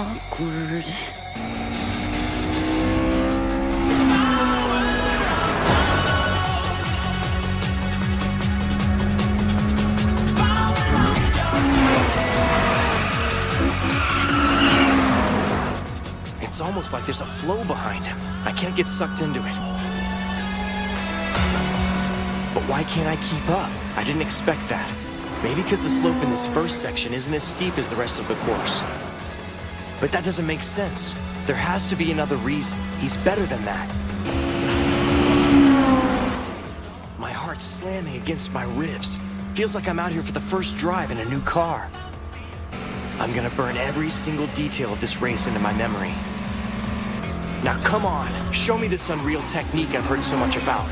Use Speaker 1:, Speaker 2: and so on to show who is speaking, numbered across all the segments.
Speaker 1: Awkward.
Speaker 2: It's almost like there's a flow behind him. I can't get sucked into it. But why can't I keep up? I didn't expect that. Maybe because the slope in this first section isn't as steep as the rest of the course. But that doesn't make sense. There has to be another reason. He's better than that. My heart's slamming against my ribs. Feels like I'm out here for the first drive in a new car. I'm gonna burn every single detail of this race into my memory. Now come on, show me this unreal technique I've heard so much about.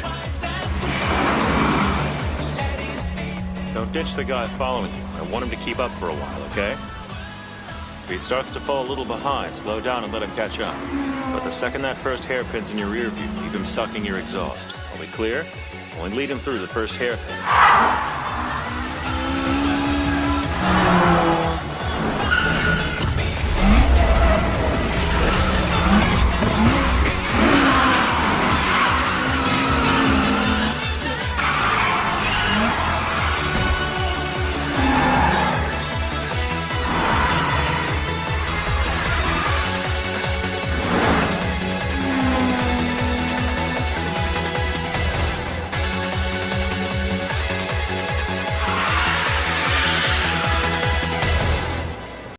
Speaker 3: Don't ditch the guy following you. I want him to keep up for a while, okay? If he starts to fall a little behind, slow down and let him catch up. But the second that first hairpin's in your rear view, keep him sucking your exhaust. Are we clear? Only lead him through the first hairpin.